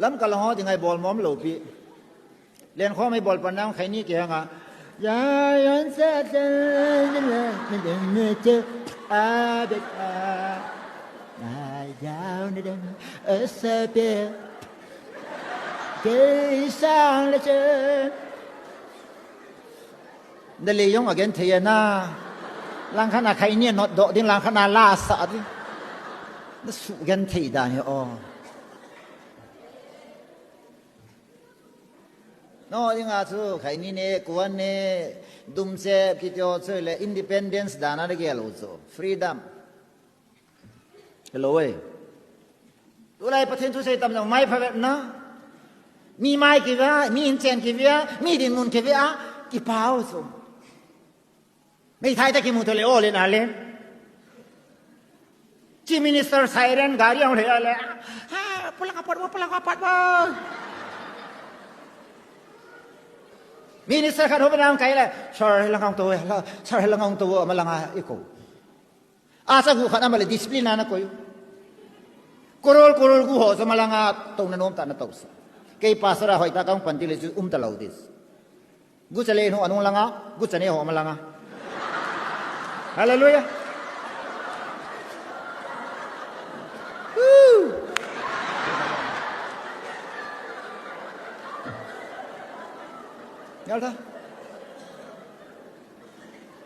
ล้ำกะละฮอยังไงบอลมอมโลปีเรียนข้อไม่บอลปนน้ำใครนี่เกี่ยงอ่ะยายันเสดนั่นแหละนั่นเองเจออาเด็กอาไอ้ดาวนั่นเองเสเปียเกยสังเลเจเดลียงagainเทียนาลังขนาใครเนี่ยนอดโดดิ้งลังขนาลาสัตว์นั่นสุกันทีดานี่อ๋อน้อยังอาสู้ใครนี่เนี่ยกวนเนี่ยดุมเซฟคิดว่าสู้เลยอินดิเพนเดนซ์ดานาเรียกลูสู้ฟรีดัมฮัลโหลเว้ยตัวไรประเทศทุกสิ่งทำจากไม้พะเวนะมีไม้กี่วะมีอินเจนกี่วะมีดินนุนกี่วะกี่เผาสู้ไม่ไทยแต่กี่มุทเลโอเลยนะเลยจีมินิสเตอร์ไซเรนการยังเลยอะไรฮ่าพลังกัดวะมินิสเตอร์ขัดหัวไปนั่งไกลเลยชาร์ให้ลังกองตัวชาร์ให้ลังกองตัวมาลังอีกคนอาศัยกูขัดน้ำมาเลยดิสซิปลินนะกูอยู่โคโรลกูหัวสมาลังตรงนั้นน้องตาหน้าตัวสิเกี่ยปัสระหอยตากางปันติเลจุตะลาวดิสกูจะเล่นหัวนุ่งลังกูจะเนี่ยหัวมาลังฮาเลลูยายัลท่า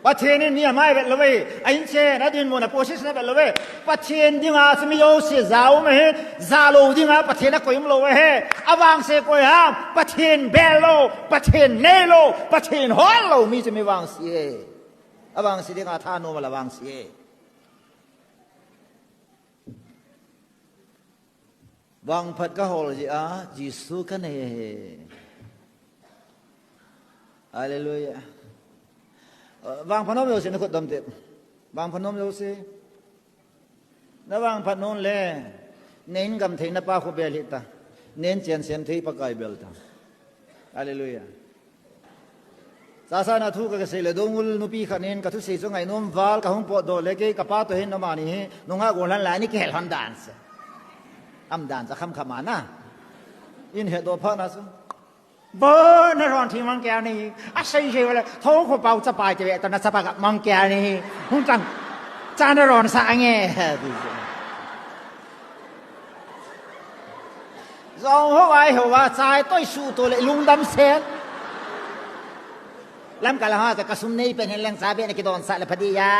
ปัจเจกนี่ไม่เป็นเลยไอ้เช่นนั่นดินมันโพสิสนั่นเป็นเลยปัจเจกดิ่งอาสมิโยสิจ้าวไม่จ้าโลดิ่งอาปัจเจกนักกุยมโลเว้อวังเสกุยฮามปัจเจกเบลโลปัจเจกเนโลปัจเจกฮอลโลมีจะไม่วังเสียอวังเสียดิ่งอาท่าโนมาละวังเสียวังพัดก็ฮอลจีอาจิสุกันเฮฮาเลลูยาบางพนมโยสินคุดดมเต็มบางพนมโยสินบางพนมเล่เน้นกำเทนป้าคุเบลิตาเน้นเจียนเสียนที่ปากไก่เบลตาฮาเลลูยาซาซานาทุกข์ก็เสียเลยดงอุลนุปีขันเน้นก็ทุกสิ่งส่งไงนุ่มวาลกับหุ่นปอดโดเล็กกับป้าตัวเห็นน้ำมันนี่นุ่งอากุลันหลายนี่แก่ฮันดานส์อัมดานจะคำขมานะอินเหตุตัวพ่อนะสุเบอร์นรอนที่มังแกนี่อาศัยเชื่อเลยท้องคนเป่าสบายจะเวตอนนั้นสบายกับมังแกนี่หุ่นจังจานรอนสางเงี้ยรองหัวไอ้หัวใจต้อยสู้ตัวเลยลุงดำเสียลำกะละฮะจะกระสุนนี่เป็นเห็นแรงสาเบนกิโดนสัตว์พอดียา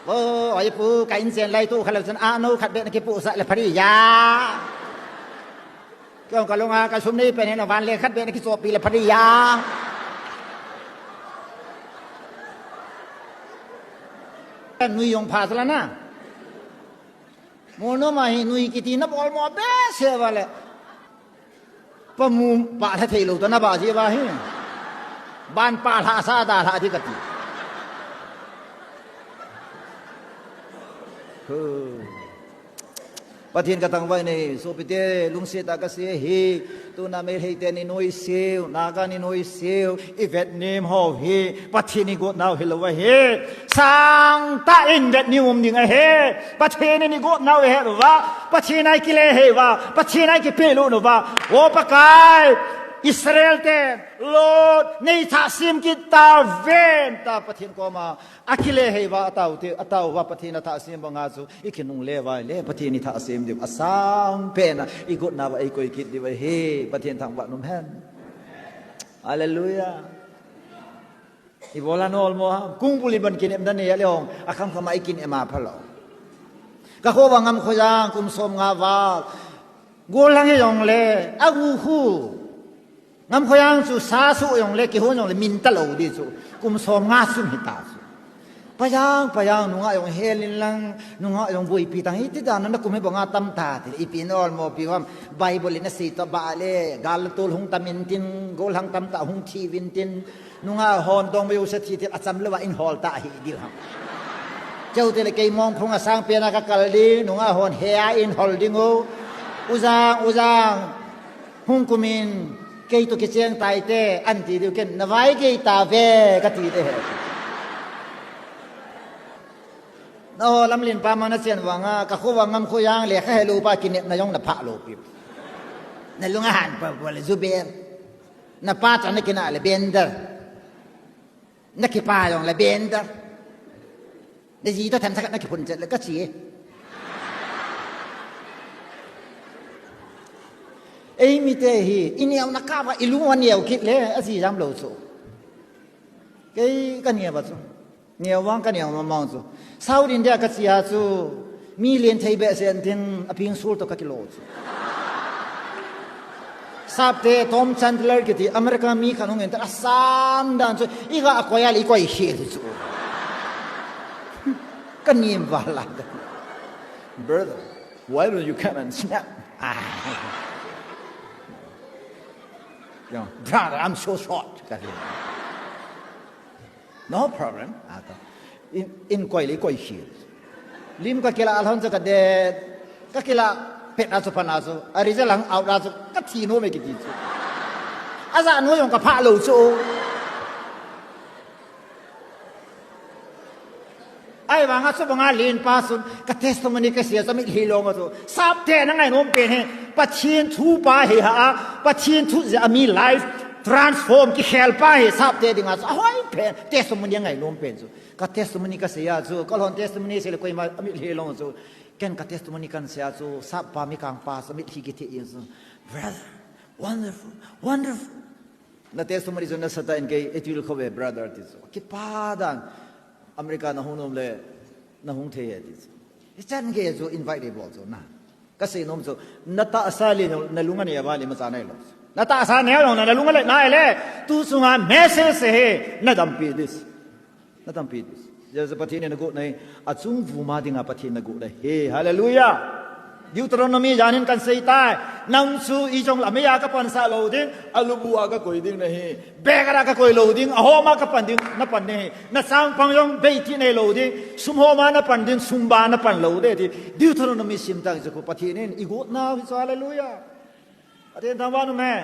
โอ้ยปูไก่อินเซียนไล่ตู้ขลังสันอาโนขัดเบนกิปูสัตว์พอดียาก็กลงกระชุมนี้เป็นในวันเลี้ยงคัดเป็นในกิโซปีละภริยานุยยงพาสละนะโมโนมาหินุยกิตินับอลมอเบสเซวะเลยปะมูปะทะเทลุตนะบาจีวะหิบ้านปะลาซาดาลาธิกติปะเทียนกระตังไว้ในโซปิเตลุงเสียตากเสียฮีตัวนาเมลเฮเตนิโนยเซียวนาการนิโนยเซียวอีเวตเนมฮอเฮปะเทียนนี่กดนาวเฮลวะเฮสังตาอินเวตนิวมดิงเฮปะเทียนนี่กดนาวเฮวะปะเทียนไอกิเลเฮวะปะเทียนไอกิเปลุนวะโอปะกายอิสราเอลเตโลดในทัศน์กิตาเวนตาปะเทียนก็มาอากิเลเฮวะอัตาวว่าปะเทียนทัศน์บังอาจูอีกนุงเลวะเลปะเทียนทัศน์ดิบอาสังเป็นอีกดนาวไอโกยกิดดิวเฮปะเทียนทางบักนุมแฮนฮาเลลูยาอีโบลานอลโมกุ้งปุลิบันกินเอ็มดันเนี่ยเลงอาคัมขมาอีกินเอ็มาพะลอกะโควังงำขยางกุมสมงาวาโกลังยองเลอากูฮูงำขยังสุสาสุยองเล็กกี่หัวยองเล็กมินตะโลดีสุกุมสมงาสุมิตาสุพยังนุ่งยองเฮลินลังนุ่งยองบุยปีตังฮิติดานันกุมให้บอกงาตั้มตาติอีปีนอลโมปีความไบเบิลลินสีตบาเลกาลตุลหงตามินตินโกลังตั้มตาหงทีวินตินนุ่งฮอนดองไปอุสถิติอัศมเลวะอินฮอลตาฮิดิลเจ้าเตลเกยมองพงอาสังเปียนักกัลดีนุ่งฮอนเฮียอินฮอลดิงโออุจางหงกุมินเกยตุกิเชียงไตเตอันที่เดียวกันนวายเกยตาเวกตีเตน โอ้ลำลินปามานะเซียนวังกะโควังงำโคยางเหลียแค่ให้รู้ป้ากินเนี่ยนายองนับพระโลปิบในลุงอาหารปะวะเลยซูเบร์นับป้าจันนักกินอะไรเบนเดอร์นักกิป้ายองเลยเบนเดอร์ในจีต้องทำสักนักกิพุนเจ็ดแล้วก็ชี้ไอ้มิเตฮีอินเนียวนักข้าวอิลุงวันเนียวคิดเลยอาศัยจำโลโซกันเนียวบ้าโซเนียววังกันเนียวมามองโซซาอุดินเดียกัสยาโซมีเลียนไทยเบสเซนตินอภิงสูร์ตกักิโลโซสับเตะทอมชันเดลร์กิติอเมริกามีขนมเงินแต่สามดันโซอีกอะควายอีกควายเชียร์โซกันเนียวบ้าละ brother why don't you come and snap brother I'm so short no problem in quay lấy quay khỉ lim ka kila alhon sa kade ka kila pet aso panaso ari sa lang out aso ka tino me kiti asa ano yung ka pha lo so ai ba nga so ba nga lin pasun ka testimony ka siya sa mi hilong aso sap te na ngai nom pen he pathin thu pa he ha pathin thu ja mi life transform ki helpa he sap te ding aso hoi pen testimony ngai nom pen so ka testimony ka siya so ka lon testimony sila ko ma mi hilong so ken ka testimony kan siya so sap pa mi kang pa sa mi higiti yin so brother wonderful wonderful na testimony so na sa tain kay etul ko be brother tiso kit pa dan America na hunom le na hung the this chan ge so invite bo so na ka se nom so na ta asali na lunga ne ba le ma sa nai lo na ta sa ne lo na lunga le na le tu sunga message se he na dam pi this ya sa pathin na go nai achung vu ma dinga pathin na go dai he hallelujah Deuteronomy janin kan sei tai nam su i jong la me ya ka pan sa lo ding alubua ka koi ding na he begara ka koi lo ding ahoma ka pan ding na pan ne na sang pang yong bei ti ne lo ding sum ho ma na pan ding sum ba na pan lo de ti Deuteronomy sim tang ko pathin i go na hallelujah atin tang wanu man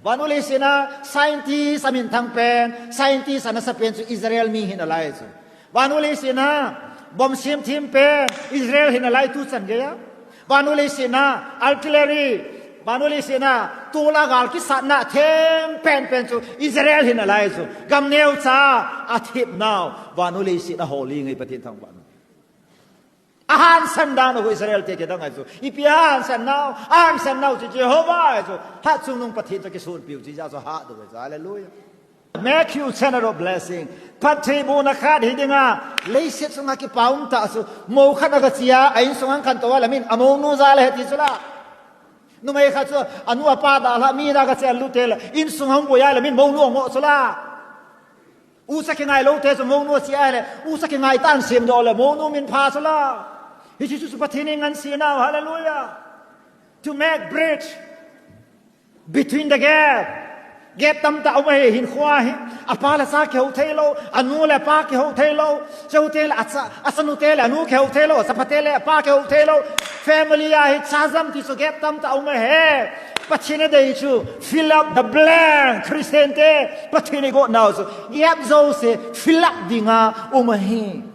wanu le sina scientist amin thang pen scientist ana sa pen su Israel mi hin alai so wanu le sina bom sim tim pen Israel hin alai tu san ge ya Banuli sina artillery banuli sina tula gal ki satna them pen su Israel hin alai so gamneu cha athip now banuli sina holy ngai patin thang ban ahan sandan ho Israel te ke dang ai so ipian san now Jehovah so ha chung nung patin to ke sun piu ji ja so ha do hallelujah make you channel of blessing pathe bona khat hidinga leiset sunga ki paum ta su mo khana ga chia ain sunga kan to wala min among nu za le ti sula nu mai kha chu anu apa da la mi da ga che lu te la in sunga bo ya la min mo nu ngo sula u sa ke ngai lo te su mo nu sia le u sa ke ngai tan sim do le mo nu min pha sula hi chi su pathe ni ngan si na hallelujah to make bridge between the gap Get them to away in Hawaii. A palasaki hotelo, a nula park hotelo, hotel asanutel, a nuke hotelo, sapatele, a park hotelo, family I chasm to get them to away. But in a day to fill up the blank Christian day, but in a go now. Yep, those fill up dinga umahi.